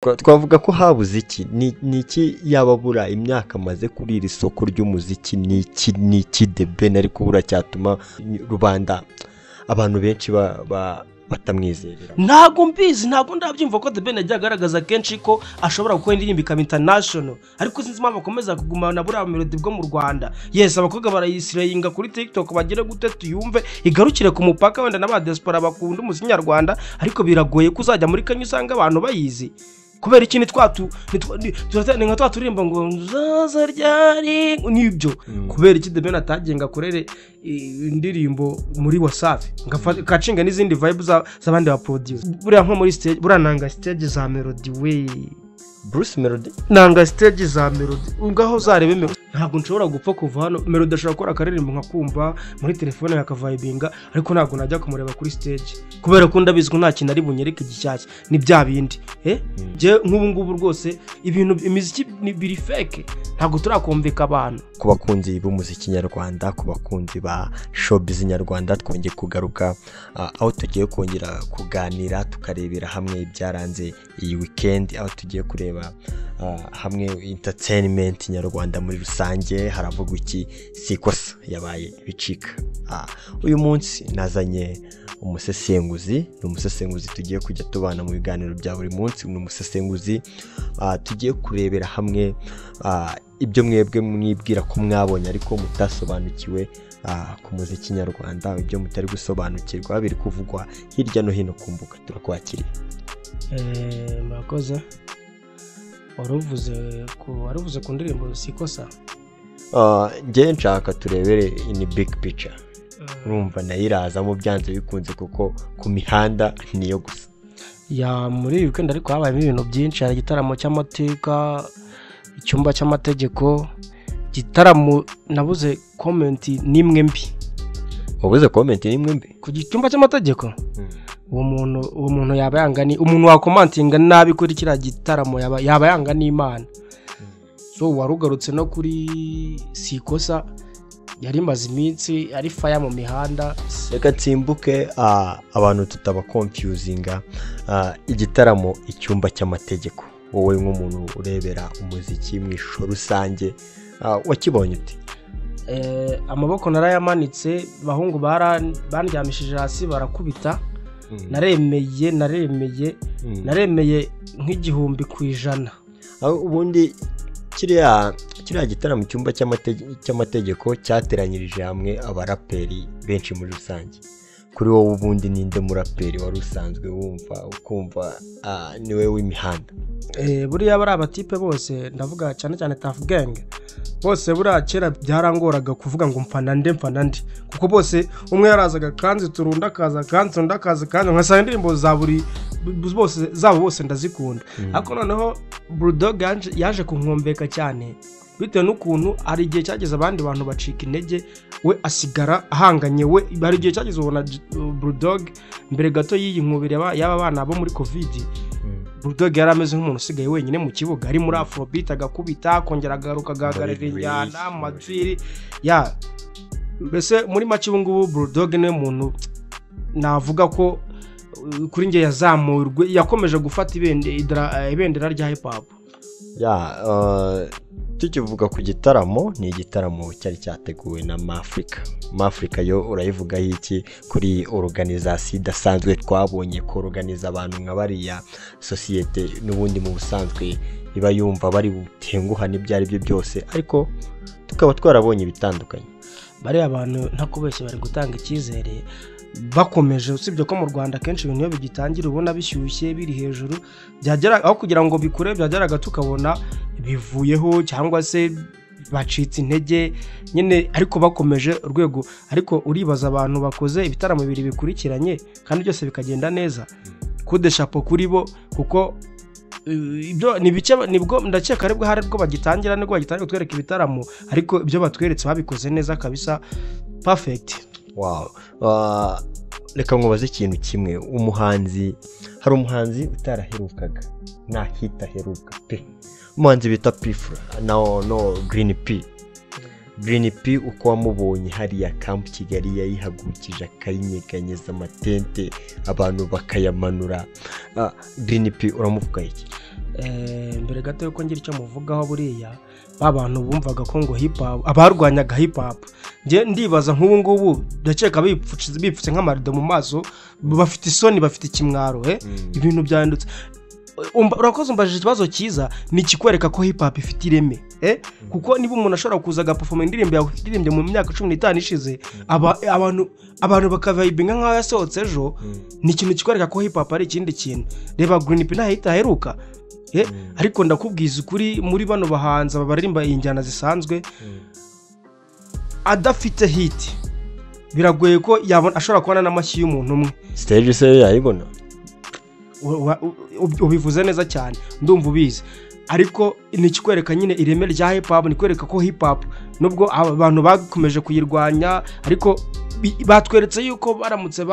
twavuga ko habuze iki ni iki yababura imyaka maze kuri iri soko ry'umuziki ni iki theben ari kubura cyatuma rubanda abantu benshi batamwizerera? Ntago mbizi, ntago ndabyumva ko theben ajya agaragaza kenshi ko ashobora gukora indirimbo ikaba international, ariko sinzi impamvu akomeza kugumana buriya melody bwo mu Rwanda. Yes, abakobwa barayisirayinga kuri TikTok bagire gute tuyumve igarukire ku mupaka wenda n'aba diaspora bakunda umuziki nyarwanda, ariko biragoye kuzajya muri Kenya usanga abantu bayizi. Kubera iki nka twaturimba ngo nzaza ryari nibyo, kubera iki theben atagenga kurere indirimbo muri Wasafi ngacinga n'izindi vibes z'abandi ba producer. Buriya nko muri stage, buriya nanga stage za melody we Bruce Melody nanga stage za melody ngaho zarebe melody. Ntabwo nshobora gupfa kuva hano melody ashobora gukora akaririmbo nkakumva muri telefone yakavibinga, ariko ntabwo najya kumureba kuri stage kubera ko ndabizi ko nta kintu ari bunyereke gishyashya ni bya bindi. Je nk'ubu ngubu rwose ibintu imiziki biri fake, ntabwo turakumvika abantu. Ku bakunzi b'umuziki nyarwanda, ku bakunzi ba showbiz nyarwanda, twongeye kugaruka aho tugiye kongera kuganira tukarebera hamwe ibyaranze iyi weekend, aho tugiye kureba hamwe entertainment nyarwanda muri rusange. Haravuga iki sikosa yabaye bicika. Uyu munsi nazanye umusesenguzi, n'umusesenguzi tugiye kujya tubana mu biganiro bya buri munsi. N'umusesenguzi tugiye kurebera hamwe ibyo mwebwe mwibwira ko mwabonye ariko mutasobanukiwe ku muziki nyarwanda, ibyo mutari gusobanukirwa biri kuvugwa hirya no hino ku mbuga. Turakwakiriye. Murakoze. Waruvuze ku ndirimbo sikosa. Ngiye nshaka turebere in big picture. Urumva nayirazamo byanze bikunze kuko ku mihanda niyo gusa. Ya muri weekend ariko habaye ibintu byinshi, hari igitaramo cy'amateka, icyumba cy'amategeko, gitaramo nabuze comment nimwe mbi. Wabuze comment nimwe mbi ku cyumba cy'amategeko? Uwo muntu yaba yangani, umuntu wakomantinga nabi kuri kira gitaramo yaba yangani Imana. So warugarutse no kuri sikosa, yari maze iminsi ari fire mu mihanda. Reka tsimbuke abantu tutaba confusinga igitaramo icyumba cy'amategeko. Wowe nk'umuntu urebera umuziki mu ishusho rusange wakibonye uti? Amaboko narayamanitse, bahungu bandyamishije hasi barakubita. Naremeye nk'igihumbi ku ijana. Ubundi kiriya gitaramo icyumba cy'amategeko cyateranyirije hamwe abaraperi benshi muri rusange. Kuri wowe ubundi ninde muraperi wari usanzwe wumva ukumva niwe w'imihanda? Buriya bari abatipe bose, ndavuga cyane cyane Tough Gang. Bose buriya kera byarangoraga kuvuga ngo mfana nde kuko bose umwe yarazaga kanzi turunda kaza kanzi ndakaza kandi nkasanga indirimbo za buri bose ndazikunda. Ariko noneho Bulldog yaje kunkombeka cyane bitewe n'ukuntu ari igihe cyageze abandi bantu bacika intege, we asigara ahanganye. We bari igihe cyageze ubona Bulldog mbere gato y'iyi nkubiri y'aba bana bo muri covid. Bulldog yari ameze nk'umuntu usigaye wenyine mu kibuga, ari muri Afrobeat agakubita kongera agaruka agahagarara injyana mu madrili. Mbese muri make ubu ngubu Bulldog niwe muntu navuga ko kuri nge yazamurwe, yakomeje gufata ibendera rya hip hop. Tukivuga ku gitaramo, ni igitaramo cyari cyateguwe na Mafrika yo urayivuga iki kuri organisation idasanzwe twabonye ko organiza abantu nka bariya societe n'ubundi mu busanzwe iba yumva bari butenguha n'ibyari byo byose, ariko tukaba twarabonye bitandukanye. Bari abantu ntakubeshye bari gutanga icyizere bakomeje, usibye ko mu Rwanda kenshi ibintu iyo bigitangira ubona bishyushye biri hejuru, byagera aho kugira ngo bikure byageraga tukabona bivuyeho cyangwa se bacitse intege nyine, ariko bakomeje urwego. Ariko uribaza abantu bakoze ibitaramo bibiri bikurikiranye kandi byose bikagenda neza, kude chapeau kuri bo, kuko ibyo ni bice nibwo ndakeka aribwo hari bwo bagitangira nibwo bagitangira kutwereka ibitaramo, ariko ibyo batweretse babikoze neza kabisa, perfect. Wow. Reka nkubaze ikintu kimwe, hari umuhanzi utaraherukaga nahita heruka pe, umuhanzi bita Pifra no Green P uko wamubonye hariya Camp Kigali yayihagurukije akayinyeganyeza amatente abantu bakayamanura. Green P uramuvuga iki? mbere gato yuko ngira icyo muvugaho buriya abantu bumvaga ko ngo hip hop abarwanyaga hip hop nge ndibaza nk'ubu ngubu ndakeka bipfutse nk'amarido mu maso bafite isoni bafite ikimwaro ibintu byandutse urakoze umbajije ikibazo cyiza ni kikwereka ko hip hop ifite ireme kuko niba umuntu ashobora kuza agaperforma indirimbo yawe iririmbye mu myaka 15 ishize abantu bakavibinga nkaho yasohotse ejo ni ikintu kikwereka ko hip hop ari ikindi kintu reba Green P ntahita aheruka ariko ndakubwiza ukuri muri bano bahanza baririmba injyana zisanzwe adafite hit biragoye ko yabona ashobora kubona n'amashyi y'umuntu umwe stage se yayibona ubivuze neza cyane ndumva ubizi ariko ni kikwereka nyine ireme rya hip hop ni kwereka ko hip hop nubwo abantu bakomeje kuyirwanya ariko batweretse yuko baramutse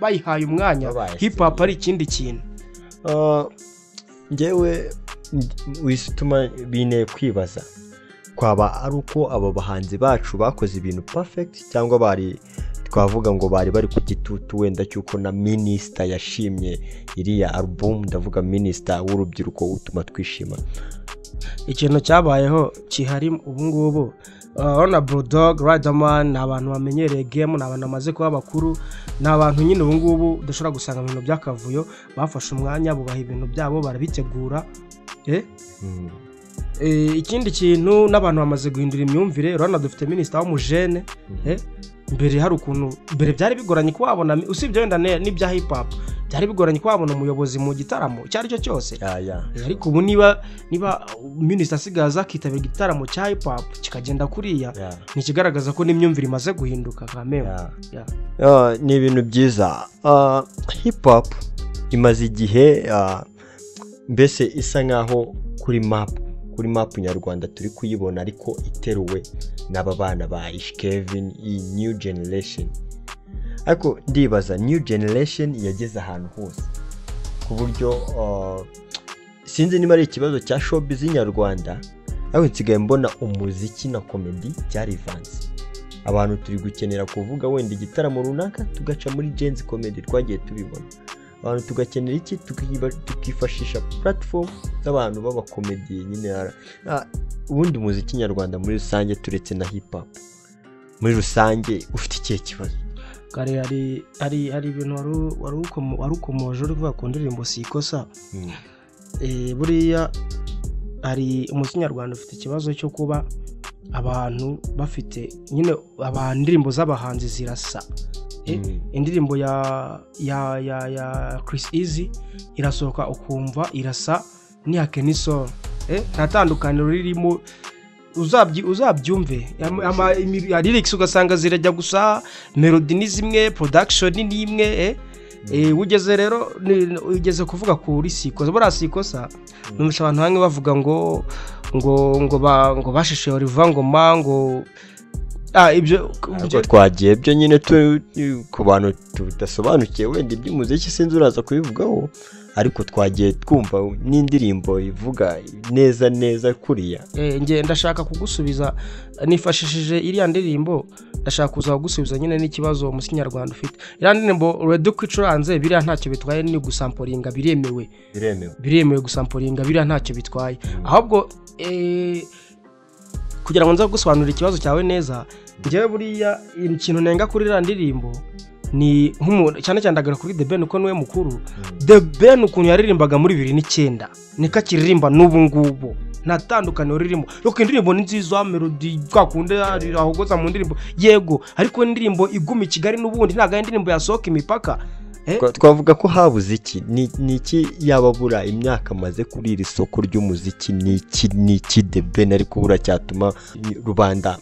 bayihaye umwanya hip hop ari ikindi kintu ngewe wisituma bine kwibaza kwaba ari uko abo bahanzi bacu bakoze ibintu perfect cyangwa bari twavuga ngo bari ku gitutu wenda cyuko na minister yashimye iriya album ndavuga minister w'urubyiruko utuma twishima ikintu cyabayeho kihari ubu ngubu ona Bulldog Riderman n'abantu bamenyereye game n'abantu amaze kuba bakuru n'abantu nyine ubu ngubu dushobora gusanga mu bintu byakavuyo bafashe umwanya bubaha ibintu byabo barabitegura ikindi kintu n'abantu bamaze guhindura imyumvire urabona dufite minister w'umujene mbere hari ukuntu mbere byari bigoranye kubabona usibye wenda n'ibya hip hop byari bigoranye kubabona umuyobozi mu gitaramo cyari cyo cyose ariko ubu niba minister asigaza akitabira igitaramo cya hip hop kikagenda kuriya ni kigaragaza ko n'imyumvire imaze guhinduka kameme ni ibintu byiza hip hop imaze igihe mbese isa nkaho kuri map nyarwanda turi kuyibona ariko iteruwe n'aba bana ba Kevin new generation ariko ndibaza new generation yageze ahantu hose ku buryo sinzi niba ari ikibazo cya showbiz nyarwanda ariko nsigaye mbona umuziki na comedy byarivanze abantu turi gukenera kuvuga wenda igitaramo runaka tugaca muri Genzi comedy twagiye tubibona abantu tugakenera iki tukifashisha platform z'abantu baba comedy nyine ubundi umuziki nyarwanda muri rusange turetse na hip hop muri rusange ufite ikihe kibazo kare hari ibintu wari ukomoje uri kuvuga ku ndirimbo sikosa buriya hari umuziki nyarwanda ufite ikibazo cyo kuba abantu bafite nyine indirimbo z'abahanzi zirasa indirimbo ya Chris Easy irasohoka ukumva irasa niya Kenisol nta tandukaniro ririmo uzabyumve lyrics ugasanga zirajya gusa melody ni zimwe production ni imwe ugeze kuvuga kuri sikosa bora sikosa numusha abantu hamwe bavuga ngo bashishe Oliver Ngoma ngo ibyo twagiye byo nyine ku bantu tudasobanukiye wenda iby'umuziki sinzi uraza kubivugaho ariko twagiye twumva n'indirimbo ivuga neza kuriya nge ndashaka kugusubiza nifashishije iriya ndirimbo ndashaka kuza kugusubiza nyine n'ikibazo umuziki nyarwanda ufite iriya ndirimbo reduko icuranze biriya ntacyo bitwaye ni gusamporinga biremewe gusamporinga biriya ntacyo bitwaye ahubwo kugira ngo nza gusobanurira ikibazo cyawe neza ngewe buriya ikintu nenga kuri iriya ndirimbo ni cyane cyane ndagara kuri theben uko niwe mukuru theben ukuntu yaririmbaga muri 2009 nika kiririmba n'ubu ngubu ntatandukaniro ririmo yuko indirimbo ni nziza melody twakunde ahogoza mu ndirimbo yego ariko indirimbo iguma Kigali n'ubundi ntaga indirimbo yasohoka imipaka twavuga ko habuze iki ni iki yababura imyaka maze kuri iri soko ry'umuziki ni iki theben ariko buracyatuma rubanda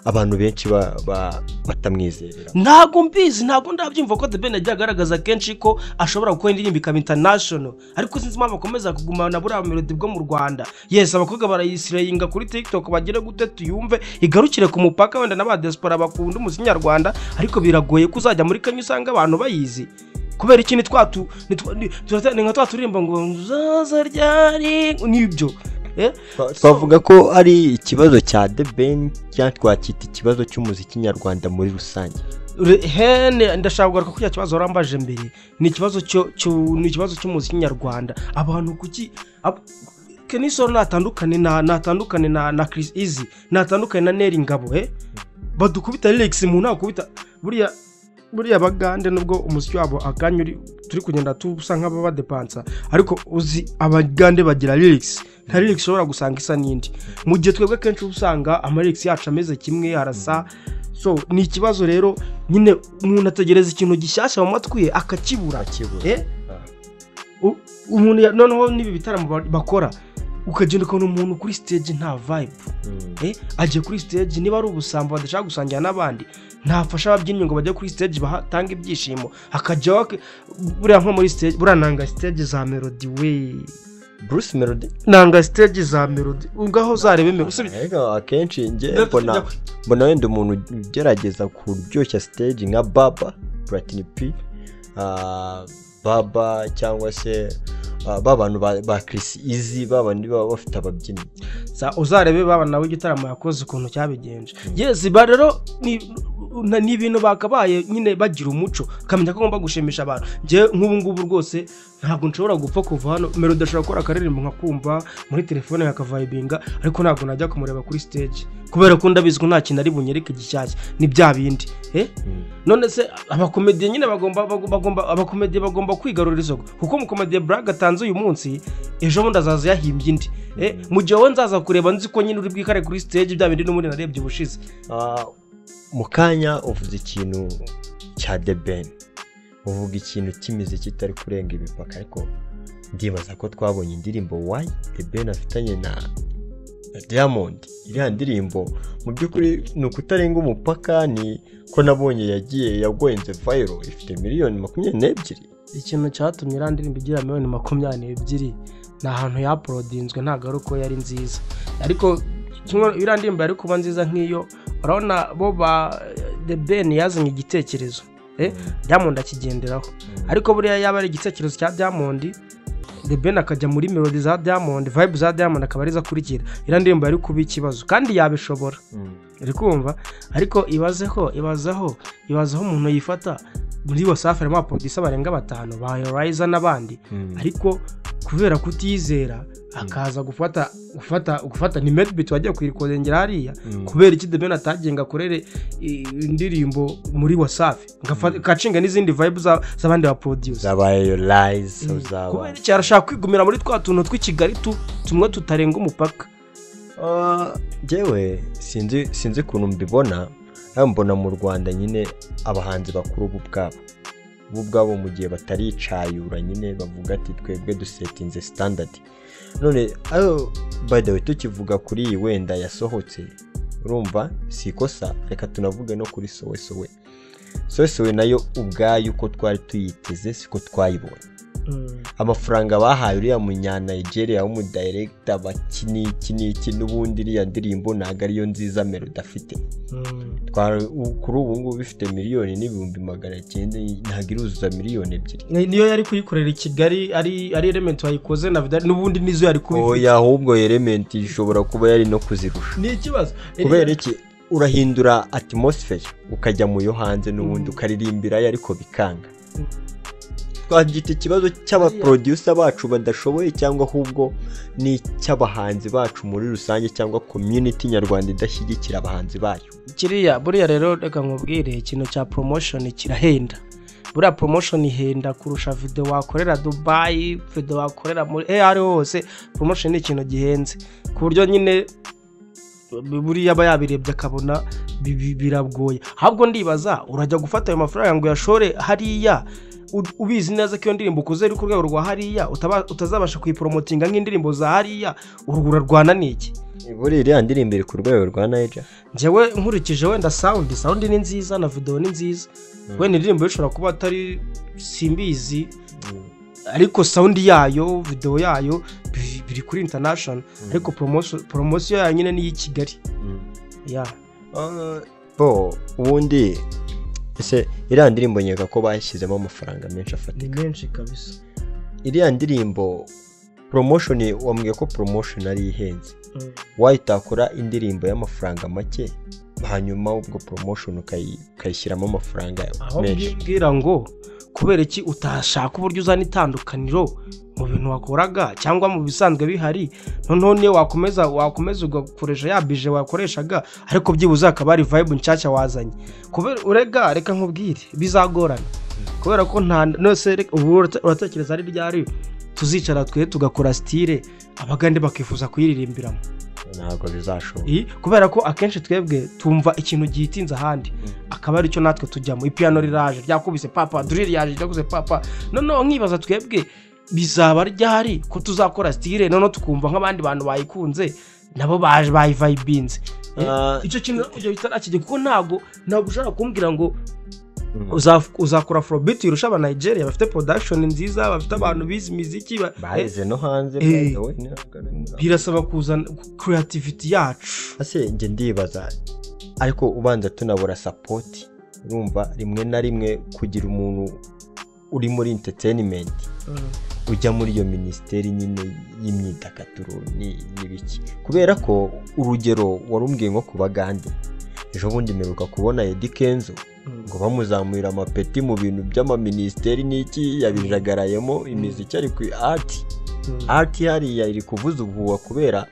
abantu benshi batamwizerera ntago mbizi ntago ndabyumva ko theben ajya agaragaza kenshi ko ashobora gukora indirimbo ikaba international ariko sinzi mpamvu akomeza kuguma na buriya melody bwo mu Rwanda yes abakobwa barayisirayinga kuri TikTok bagire gute tuyumve igarukire ku mupaka wenda n'aba diaspora bakunda umuziki nyarwanda ariko biragoye kuzajya muri Kenya usanga abantu bayizi kubera ikintu nka twaturimba ngo zaza ryari nibyo twavuga ko ari ikibazo cya theben cyatwakita ikibazo cy'umuziki nyarwanda muri rusange ndashaka kugaruka ku kibazo warambaje mbere ni ikibazo cy'umuziki nyarwanda abantu kuki eske nisoro natandukane na Chris Easy natandukane na Neri Ngabo badukubita lyrics mu nakubita buriya bagande nubwo umuziki wabo akanyuri turi kugenda tubusa nk'ababa depansa ariko uzi abagande bagira lyrics nta lyrics ushobora gusanga isa n'indi mu gihe twebwe kenshi usanga ama lyrics yacu ameze kimwe arasa so ni ikibazo rero nyine umuntu ategereza ikintu gishyashya mu matwi ye akakibura umuntu noneho nibi bitaramo bakora ukagenda ukabona umuntu kuri stage nta vibe agiye kuri stage niba ari ubusambo badashaka gusangira n'abandi ntafasha ababyinnyi ngo bajye kuri stage bahatanga ibyishimo akajya buriya nko muri stage burananga stage za Melody we Bruce Melody nanga stage za Melody ngaho zarebe akenshi nge mbona wenda umuntu ugerageza kuryoshya stage nka Baba Platnumz Baba cyangwa se babantu ba Chris Easy babandi baba bafite ababyinnyi uzarebe baba nawe igitaramo yakoze ukuntu cyabigenje yes ba rero ni ibintu bakabaye nyine bagira umuco kamenya ko ngomba gushimisha abantu nje nk'ubu ngubu rwose ntabwo nshobora gupfa kuva hano Melody ashobora gukora akaririmbo nkakumva muri telefone yakavibinga ariko ntabwo najya kumureba kuri stage kubera ko ndabizwe nta kintu ari bunyereke gishyashya ni bya bindi none se abakomediye nyine bagomba kwigarurira isoko kuko umukomediye Brag atanze uyu munsi ejo bundi azaza yahimbye indi mu gihe wowe nzaza kureba nzi ko nyine uri bwikare kuri stage bya bindi n'ubundi narebye ubushize mu kanya uvuze ikintu cya theben uvuga ikintu kimeze kitari kurenga imipaka ariko ndibaza ko twabonye indirimbo why theben afitanye na Diamond iriya ndirimbo mu by'ukuri ni ukutarenga umupaka ni ko nabonye yagoyenze viral ifite miliyoni 22 ikintu cyatumye iriya ndirimbo igira miliyoni 22 ni ahantu yaprodinzwe ntabwo ari uko yari nziza ariko iriya ndirimbo yari kuba nziza nk'iyo urabona bo ba theben yazanye igitekerezo Diamond akigenderaho ariko buriya yaba ari igitekerezo cya Diamond theben akajya muri melody za Diamond vibe za Diamond akabariza kurikira iriya ndirimbo yari kuba ikibazo kandi yabishobora uri kumva ariko ibazaho umuntu yifata muri WhatsApp harimo abaproducer barenga 5 ba Horizon n'abandi ariko kubera kutizera akaza gufata ni medbit wagiye kwirikodengera hariya kubera iki theben atagenga kurere indirimbo muri WhatsApp ngacinga n'izindi vibe z'abandi ba producer zabaye lies kubera iki arashaka kwigumira muri twa tuntu tw'Ikigali tumwe tutarenga umupaka jewe sinzi kuntu mbibona mbona mu Rwanda nyine abahanzi bakuru ubwabo mu gihe bataricayura nyine bavuga ati twebwe dusetinze standard none by the way tukivuga kuri iyi wenda yasohotse urumva sikosa reka tunavuge no kuri sowe nayo ubwayo uko twari tuyiteze siko twayibonye amafaranga bahaye uriya munya Nigeria w'umudirector bakini n'ubundi iriya ndirimbo ntago ariyo nziza Melody afite kuri ubu ngubu bifite miliyoni n'ibihumbi 900 ntago iruzuza miliyoni 2 niyo yari kuyikorera i Kigali ari element wayikoze na vidari n'ubundi nizo yari kubifite ahubwo element ishobora kuba yari no kuzirusha ni ikibazo kubera iki urahindura atmosphere ukajya mu yo hanze n'ubundi ukaririmbira ariko bikanga twagite ikibazo cy'abaproducer bacu badashoboye cyangwa ahubwo ni cy'abahanzi bacu muri rusange cyangwa community nyarwanda idashyigikira abahanzi bayo kiriya buriya rero reka nkubwire ikintu cya promotion kirahenda buriya promotion ihenda kurusha video wakorera Dubai video wakorera muri hose promotion ni ikintu gihenze ku buryo nyine buriya aba yabirebye akabona biragoye ahubwo ndibaza urajya gufata ayo mafaranga ngo yashore hariya ubizi neza ko iyo ndirimbo ukoze ari ku rwego rwa hariya utazabasha kuyipromotinga nk'indirimbo za hariya urugura rwana niki buri iriya ndirimbo iri ku rwego rwa Niger njyewe nkurikije wenda sound ni nziza na video ni nziza wenda indirimbo ishobora kuba atari simbizi ariko sound yayo video yayo biri kuri international ariko promotion yayo nyine ni y'Ikigali ubundi ese iriya ndirimbo nyega ko bashyizemo amafaranga menshi afatika menshi kabisa iriya ndirimbo promotion wambwiye ko promotion ari ihenze wayitakora indirimbo y'amafaranga make hanyuma ubwo promotion ukayishyiramo amafaranga menshi mbwira ngo kubera iki utashaka uburyo uzana itandukaniro mu bintu wakoraga cyangwa mu bisanzwe bihari noneho niyo wakomeza ugakoresha ya bije wakoreshaga ariko byibuze akaba ari vibe nshyashya wazanye kubera urega reka nkubwire bizagorana kubera ko nta nose ubu uratekereza ari ryari tuzicara twe tugakora style abagande bakifuza kuyiririmbiramo ntabwo bizashoboka kubera ko akenshi twebwe tumva ikintu gihitinze ahandi akaba ari cyo natwe tujyamo ipiano riraje ryakubise papa drill yaje ryakuze papa noneho nkibaza twebwe bizaba ryari ko tuzakora style noneho tukumva nk'abandi bantu bayikunze nabo baje bayivibinze icyo kintu ujye bitarakije kuko ntabwo ushaka kumbwira ngo uzakora afrobeat irusha aba Nigeria bafite production nziza bafite abantu bizi muziki baheze no hanze birasaba kuzana creativity yacu ase nge ndibaza ariko ubanza tunabura support urumva rimwe na rimwe kugira umuntu uri muri entertainment ujya muri iyo ministeri nyine y'imyidagaduro n'ibiki kubera ko urugero warumbwiye nko ku bagande ejo bundi meruka kubona Eddy Kenzo ngo bamuzamurira amapeti mu bintu by'amaministeri n'iki yabijagarayemo imiziki ari ku art hariya iri kuvuza ubuhuha kubera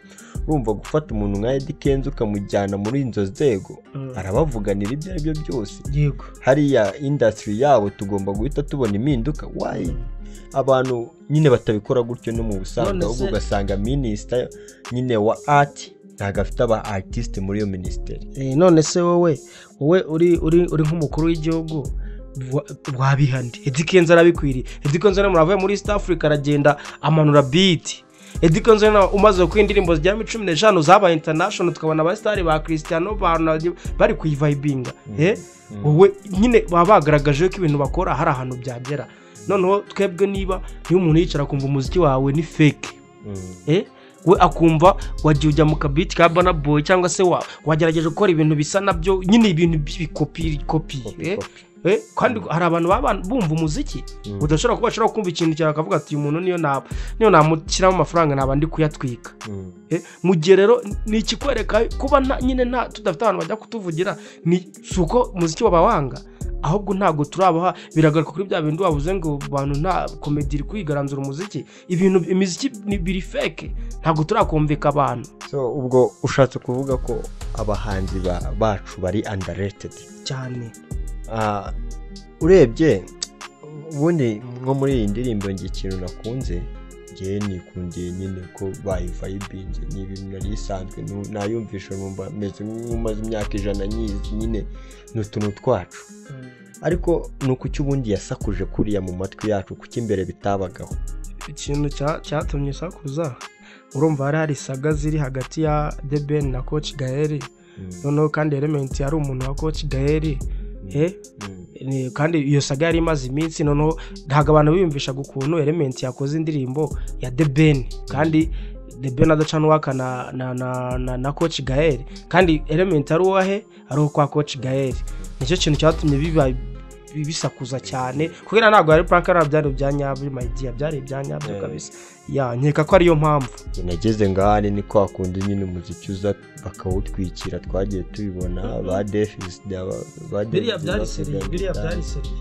urumva gufata umuntu nka Eddy Kenzo ukamujyana muri inzo nzego arabavuganira ibyo ari byo byose yego hariya industry yabo tugomba guhita tubona impinduka why abantu nyine batabikora gutyo no mu busanzwe ahubwo ugasanga minister nyine wa art ntago afite aba artist muri iyo ministeri none se wowe uri nk'umukuru w'igihugu wabihande Eddy Kenzo arabikwiriye Eddy Kenzo muravuye muri East Africa aragenda amanura beat Eddy Kenzo umaze ku indirimbo zijya 15 zaba international tukabona aba star ba Cristiano bari kuyivibinga wowe nyine babagaragaje ko ibintu bakora hari ahantu byagera noneho twebwe niba umuntu yicara kumva umuziki wawe ni fake we akumva wagiye ujya mu kabiti ka Burna Boy cyangwa se wagerageje gukora ibintu bisa nabyo nyine ibintu by'ibikopi kandi hari abantu bumva umuziki udashobora kubashira kumva ikintu cyane akavuga ati uyu muntu niyo namushyiramo amafaranga naba ndi kuyatwika mu gihe rero ni ikikwereka kuba nyine tudafite abantu bajya kutuvugira ni suko umuziki wabawanga ahubwo ntago turabaha biragaruka kuri bya bintu wavuze ngo abantu nta comedy iri kwigaranzura umuziki ibintu imiziki ni biri fake ntago turakumvika abantu so ubwo ushatse kuvuga ko abahanzi bacu bari underrated cyane urebye ubundi nko muri iyi ndirimbo ngiye ikintu nakunze ngiye nikundiye nyine ko bayivibinze ni ibintu nari isanzwe nayumvisha numva meze nk'umaze imyaka 100 nyizi nyine n'utuntu twacu ariko nuko cy'ubundi yasakuje kuriya mu matwi yacu kuko imbere bitabagaho ikintu cyatumye sakuza urumva hari saga ziri hagati ya theben na coach Gael noneho kandi element yari umuntu wa coach Gael kandi iyo saga yari imaze iminsi noneho ntago abantu biyumvisha gukuntu element yakoze indirimbo ya theben kandi theben adacana waka na coach Gael kandi element ari uwahe ari kwa coach Gael nicyo kintu cyatumye bisakuza cyane kugira ntago ari prakara byanyabyo my dear byari byanyabyo kabisa nkeka ko ariyo mpamvu nageze ngahane ni kwa kundi nyine umuziki uza bakawutwikira twagiye tubibona ba defis biriya byari seri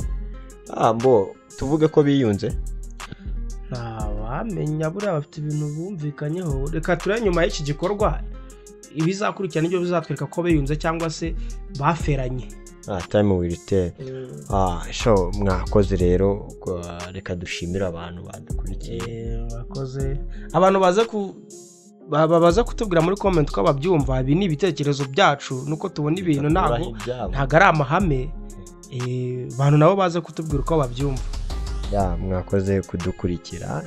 mbo tuvuge ko biyunze wamenya buriya bafite ibintu bumvikanyeho reka turebe nyuma y'iki gikorwa ibizakurikirana ibyo bizatwereka ko biyunze cyangwa se baferanye time will tell so mwakoze rero reka dushimira abantu badukurikiye mwakoze abantu baza kutubwira muri comment ko babyumva ibi ni ibitekerezo byacu nuko tubona ibintu ntago ari amahame abantu nabo baza kutubwira uko babyumva mwakoze kudukurikira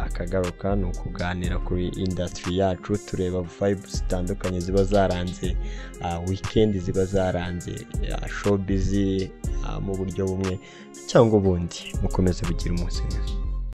akagaruka ni ukuganira kuri industry yacu tureba vibes zitandukanye ziba zaranze weekend ziba zaranze showbiz mu buryo bumwe cyangwa ubundi mukomeze kugira umunsi mwiza.